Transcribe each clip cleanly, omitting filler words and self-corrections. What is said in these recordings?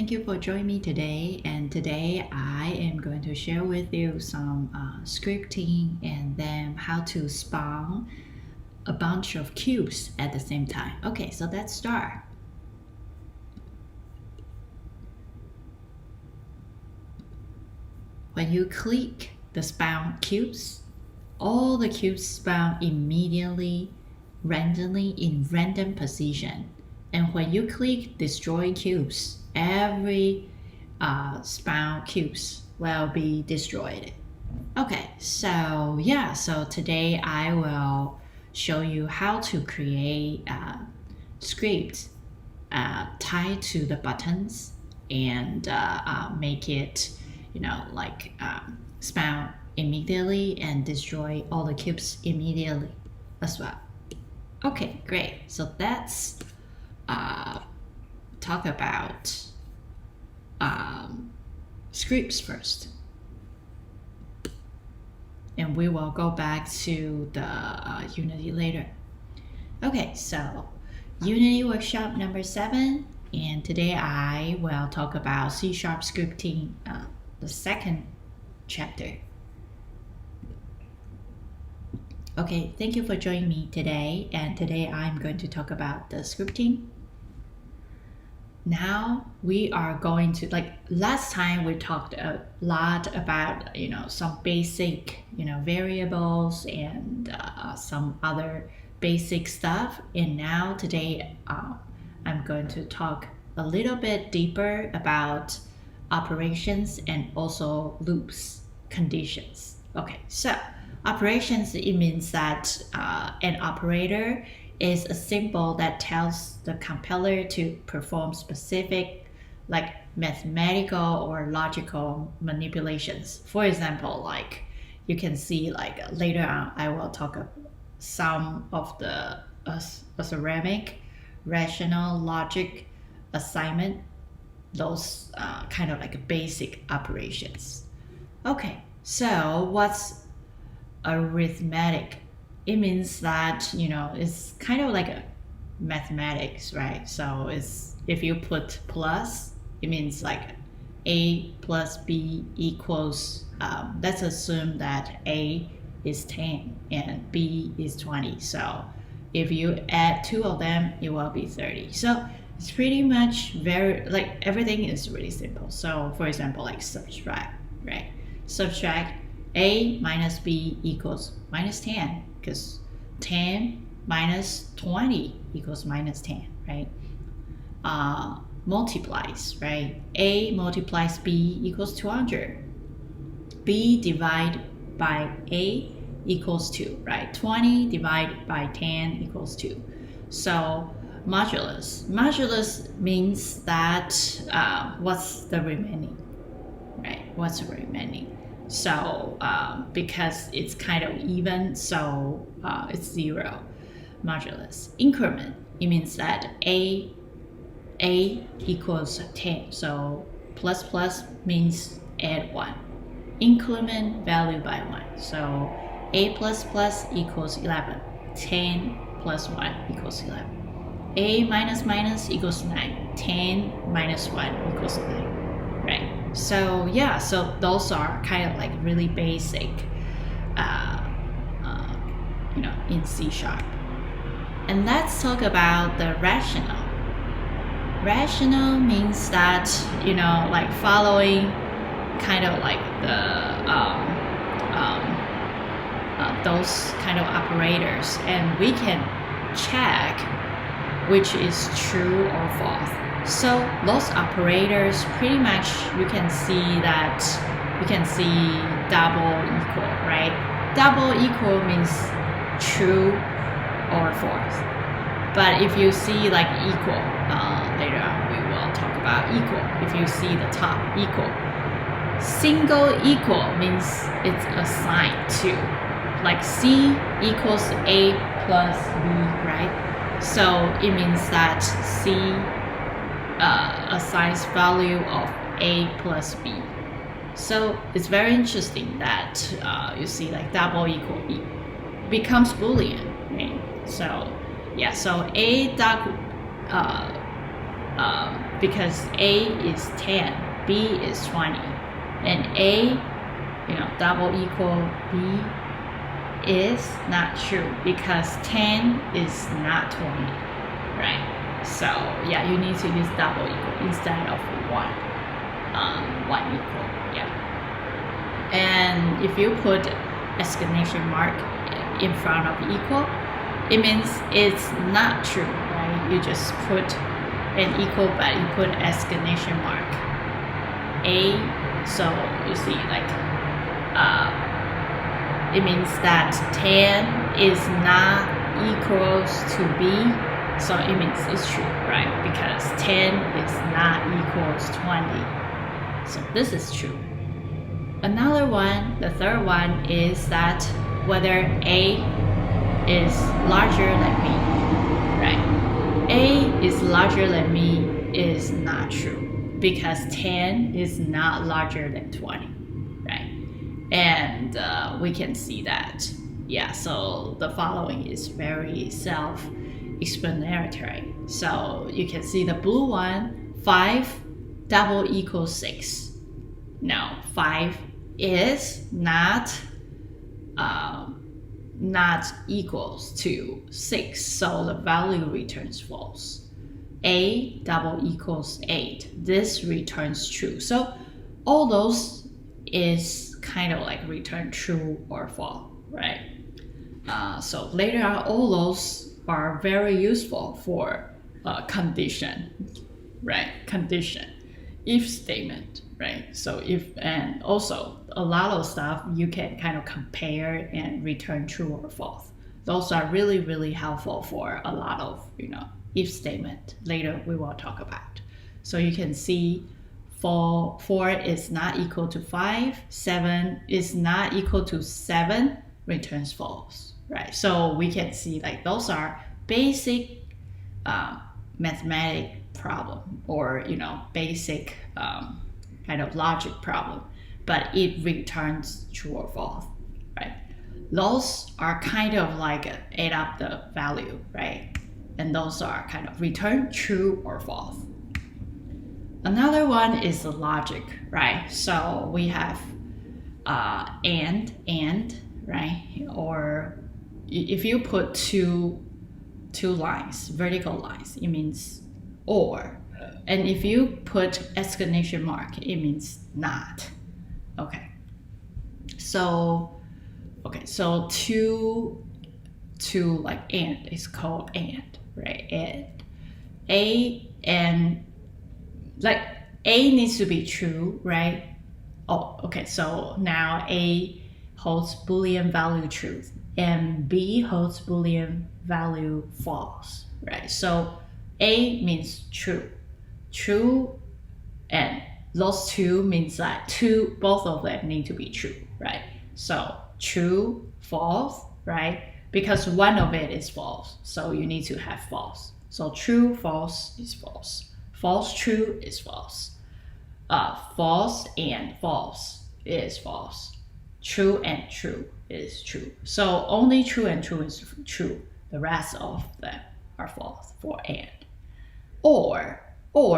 thank you for joining me today. And today I am going to share with you some scripting and then how to spawn a bunch of cubes at the same time. Okay, so let's start. When you click the spawn cubes, all the cubes spawn immediately, randomly in random position. And when you click destroy cubes, every spawn cubes will be destroyed. Okay, so yeah, so today I will show you how to create a script tied to the buttons and make it, spawn immediately and destroy all the cubes immediately as well. Okay, great. So let's talk about scripts first. And we will go back to the Unity later. Okay, so Unity workshop number 7, and today I will talk about C# scripting, the second chapter. Okay, thank you for joining me today, and today I'm going to talk about the scripting. Now we are going to, last time we talked a lot about, some basic, variables and some other basic stuff. And now today I'm going to talk a little bit deeper about operations and also loops, conditions. Okay, so operations, it means that an operator is a symbol that tells the compiler to perform specific mathematical or logical manipulations. For example, you can see later on I will talk about some of the ceramic, rational, logic, assignment, those kind of basic operations. Okay, so what's arithmetic? It means that, it's kind of like a mathematics, right? So it's, if you put plus, it means A plus B equals, let's assume that A is 10 and B is 20. So if you add two of them, it will be 30. So it's pretty much everything is really simple. So for example, subtract, right? Subtract A minus B equals minus 10, because 10 minus 20 equals minus 10, right? Multiplies, right? A multiplies B equals 200. B divided by A equals 2, right? 20 divided by 10 equals 2. So modulus. Modulus means that what's the remaining, right? What's the remaining? So because it's kind of even, so it's 0. Modulus. Increment, it means that A equals 10. So plus plus means add 1. Increment value by 1. So A plus plus equals 11. 10 plus 1 equals 11. A minus minus equals 9. 10 minus 1 equals 9. Right? So yeah, so those are kind of really basic, in C#. And let's talk about the rational. Rational means that, following kind of those kind of operators, and we can check which is true or false. So those operators, pretty much you can see double equal, right? Double equal means true or false. But if you see equal, later on we will talk about equal. If you see the top equal, single equal means it's assigned to, C equals A plus B, right? So it means that C assigns value of A plus B. So it's very interesting that you see double equal B becomes Boolean, right? So yeah, so A dot because A is 10, B is 20, and A, double equal B is not true because 10 is not 20, right? So yeah, you need to use double equal instead of one equal, yeah. And if you put exclamation mark in front of equal, it means it's not true, right? You just put an equal, but you put exclamation mark. A, so you see like, it means that 10 is not equals to B, so it means it's true, right? Because 10 is not equals 20. So this is true. Another one, the third one, is that whether A is larger than B, right? A is larger than B is not true because 10 is not larger than 20, right? And we can see that, yeah, so the following is very self-explanatory. So you can see the blue one, 5 double equals 6. No, 5 is not equals to 6, so the value returns false. A double equals 8, this returns true. So all those is kind of like return true or false, right? So later on, all those are very useful for condition, right? Condition, if statement, right? So if, and also a lot of stuff you can kind of compare and return true or false. Those are really, really helpful for a lot of, if statement. Later we will talk about. So you can see 4 is not equal to 5, 7 is not equal to 7, returns false, right? So we can see like those are basic mathematic problem or, basic kind of logic problem, but it returns true or false, right? Those are kind of like add up the value, right? And those are kind of return true or false. Another one is the logic, right? So we have and, right? Or if you put two lines, vertical lines, it means or. And if you put exclamation mark, it means not. Okay. So two like and is called and, right? And A and like A needs to be true, right? Oh, okay. So now A holds Boolean value truth and B holds Boolean value false, right? So A means true, and those two means that both of them need to be true, right? So true, false, right? Because one of it is false, so you need to have false. So true, false is false. False, true is false. False and false is false. True and true is true. So only true and true is true. The rest of them are false for and. Or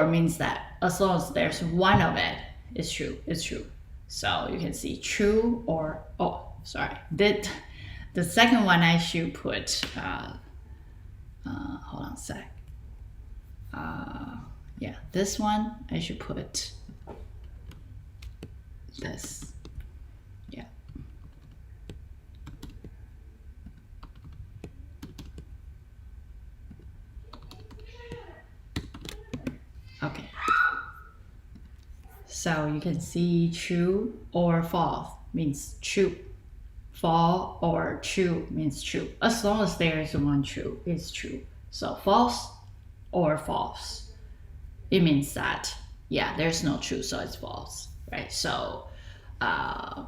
means that as long as there's one of it is true, it's true. So you can see true or, the second one I should put, hold on a sec. Yeah, this one I should put this, yeah. Okay. So you can see true or false means true. False or true means true. As long as there is one true, it's true. So false or false, it means that, yeah, there's no true, so it's false, right? So,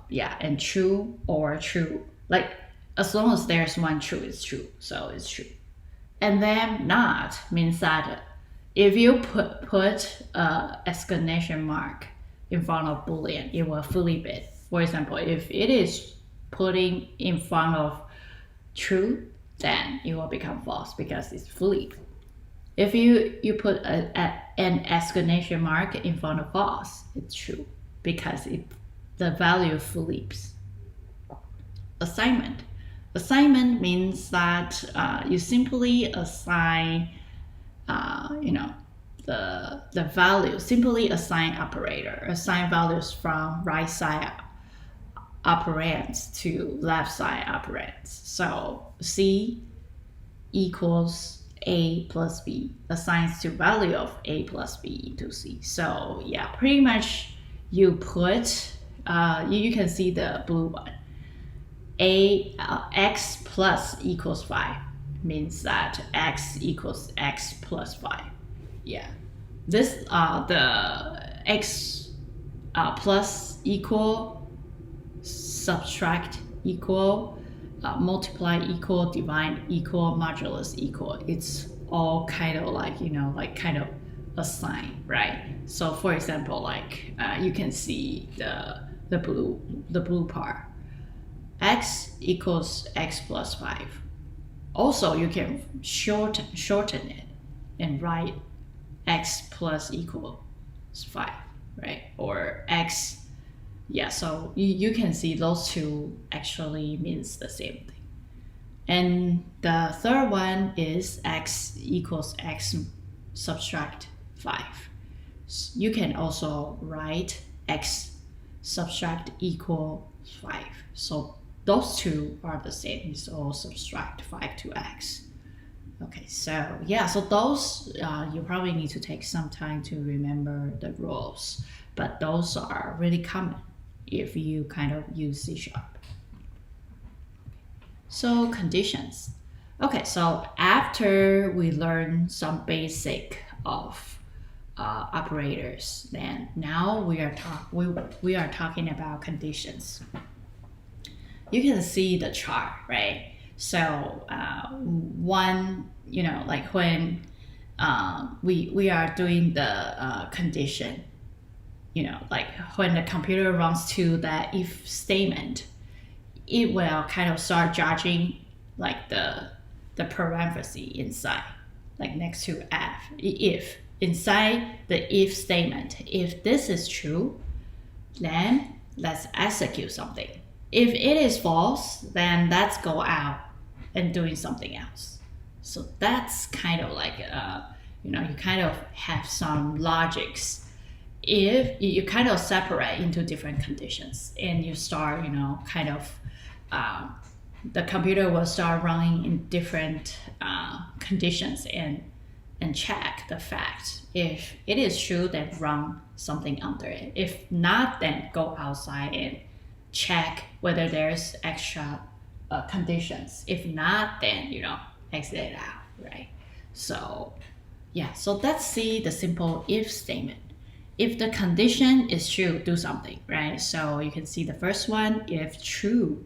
yeah, and true or true, like as long as there's one true, it's true, so it's true. And then not means that if you put exclamation mark in front of Boolean, it will flip it. For example, if it is putting in front of true, then it will become false because it's flipped. If you put an exclamation mark in front of false, it's true because the value flips. Assignment. Assignment means that you simply assign, the value, simply assign operator, assign values from right side operands to left side operands. So C equals A plus B assigns to value of A plus B into C. So yeah, pretty much you put, you can see the blue one. X plus equals 5 means that X equals X plus 5. Yeah, this the X plus equal, subtract equal, multiply equal, divide equal, modulus equal. It's all kind of like, kind of a sign, right? So for example, like you can see the blue part. X equals X plus 5. Also, you can shorten it and write X plus equals 5, right? Or X. Yeah, so you can see those two actually means the same thing. And the third one is X equals X subtract 5. So you can also write X subtract equal 5. So those two are the same, so subtract 5 to X. Okay, so yeah, so those, you probably need to take some time to remember the rules, but those are really common if you kind of use C#. So conditions. Okay, so after we learn some basic of operators, then now we are talking about conditions. You can see the chart, right? So one, like when we are doing the condition, like when the computer runs to the if statement, it will kind of start judging like the parenthesis inside, like next to F. If inside the if statement, if this is true, then let's execute something. If it is false, then let's go out and doing something else. So that's kind of like, you kind of have some logics. If you kind of separate into different conditions and you start, kind of, the computer will start running in different conditions and check the fact. If it is true, then run something under it. If not, then go outside and check whether there's extra conditions. If not, then exit it out, right? So yeah, so let's see the simple if statement. If the condition is true, do something, right? So you can see the first one, if true,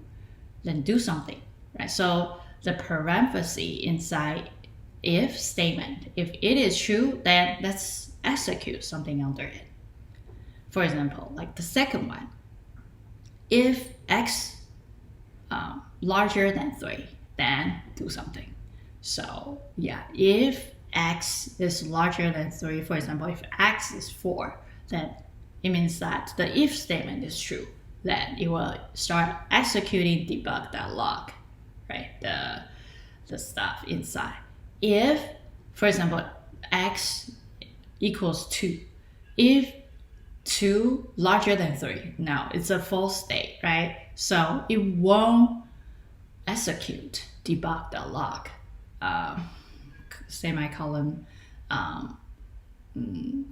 then do something, right? So the parenthesis inside if statement, if it is true, then let's execute something under it. For example, like the second one, if X larger than 3, then do something. So yeah, if X is larger than 3, for example, if X is 4, then it means that the if statement is true. Then it will start executing debug.log, right? The stuff inside. If, for example, X equals 2, if 2 larger than 3, now it's a false state, right? So it won't execute debug.log, semicolon,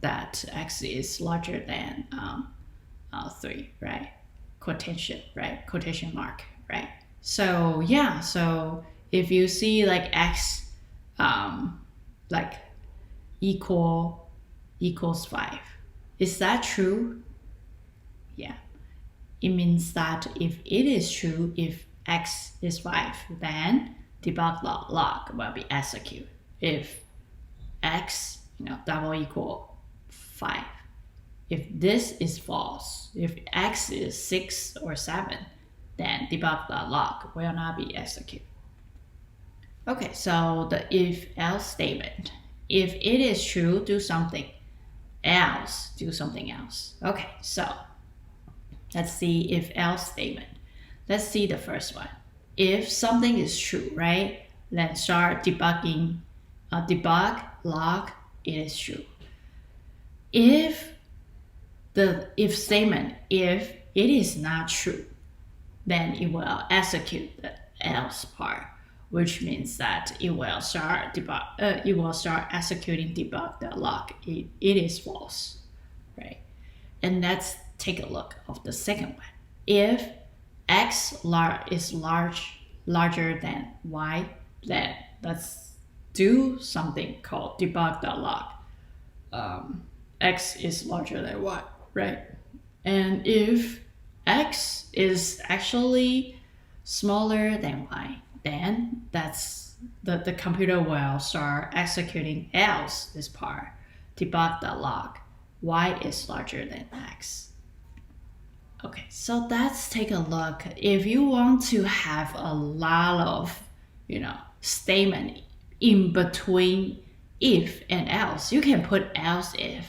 that X is larger than 3, right? Quotation mark, right? So yeah, so if you see like X like equals 5, is that true? Yeah, it means that if it is true, if X is 5, then debug.log will be executed. If X double equal 5, if this is false, if X is 6 or 7, then debug.log will not be executed. Okay, so the if else statement. If it is true, do something else. Do something else. Okay, so let's see if else statement. Let's see the first one. If something is true, right? Let's start debugging. Debug log, it is true. If the if statement, if it is not true, then it will execute the else part, which means that it will start executing debug the log. It is false, right? And let's take a look of the second one. If x is larger than y, then let's do something called debug the log. X is larger than y, right? And if x is actually smaller than y, then that's the computer will start executing else this part, debug the log. Y is larger than x. Okay, so let's take a look. If you want to have a lot of, statement in between if and else, you can put else if.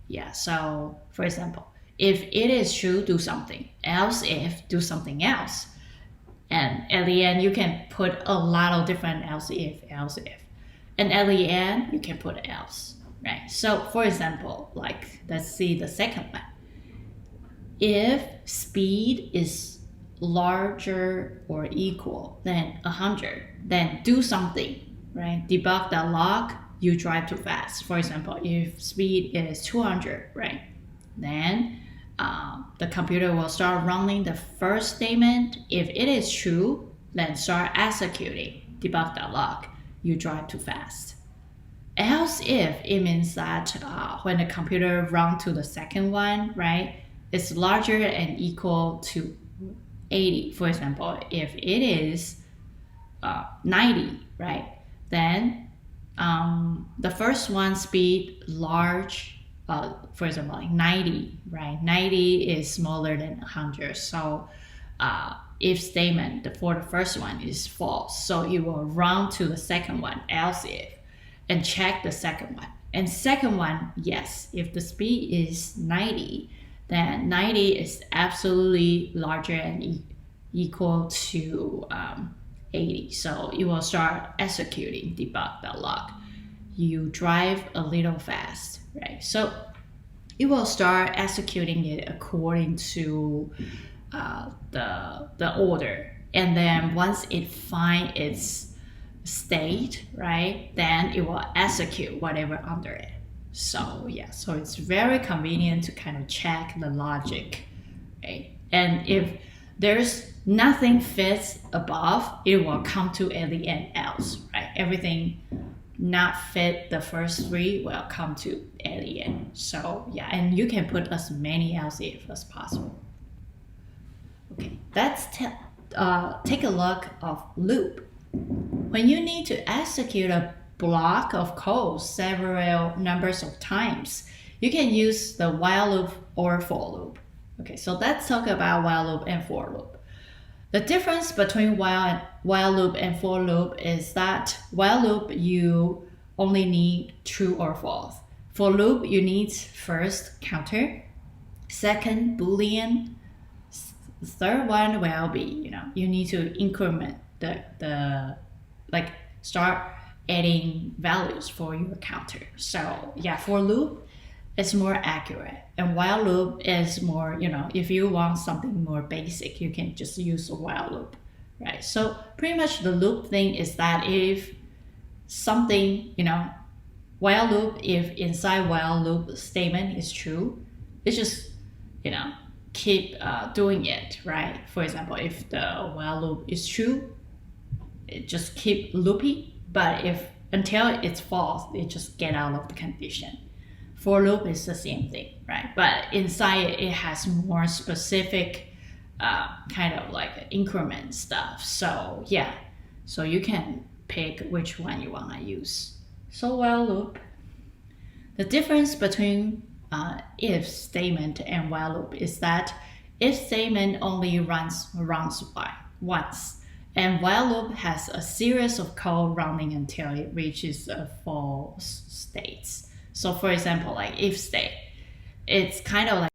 Yeah, so for example, if it is true, do something. Else if, do something else. And at the end, you can put a lot of different else if. And at the end, you can put else, right? So for example, let's see the second one. If speed is larger or equal than 100, then do something, right? Debug the log, you drive too fast. For example, if speed is 200, right? Then the computer will start running the first statement. If it is true, then start executing, debug the log, you drive too fast. Else if, it means that when the computer runs to the second one, right? It's larger and equal to 80. For example, if it is 90, right? Then the first one speed large, for example, like 90, right? 90 is smaller than 100. So if statement for the first one is false. So it will run to the second one, else if, and check the second one. And second one, yes, if the speed is 90, then 90 is absolutely larger and equal to 80. So it will start executing debug the log. You drive a little fast, right? So it will start executing it according to the order. And then once it finds its state, right, then it will execute whatever under it. So yeah, so it's very convenient to kind of check the logic, right? And if there's nothing fits above, it will come to at the end else, right? Everything not fit the first three will come to at the end. So yeah, and you can put as many else if as possible. Okay, let's take a look of loop. When you need to execute a block of code several numbers of times, you can use the while loop or for loop. Okay, so let's talk about while loop and for loop. The difference between while loop and for loop is that while loop you only need true or false. For loop you need first counter, second Boolean, third one will be, you need to increment the start adding values for your counter. So yeah, for loop it's more accurate, and while loop is more, if you want something more basic, you can just use a while loop, right? So pretty much the loop thing is that if something, while loop, if inside while loop statement is true, it's just, keep doing it, right? For example, if the while loop is true, it just keep looping. But if until it's false, it just get out of the condition. For loop is the same thing, right? But inside it has more specific kind of like increment stuff. So yeah, so you can pick which one you want to use. So while loop, the difference between if statement and while loop is that if statement only runs once, And while loop has a series of code running until it reaches a false state. So for example, like if state, it's kind of like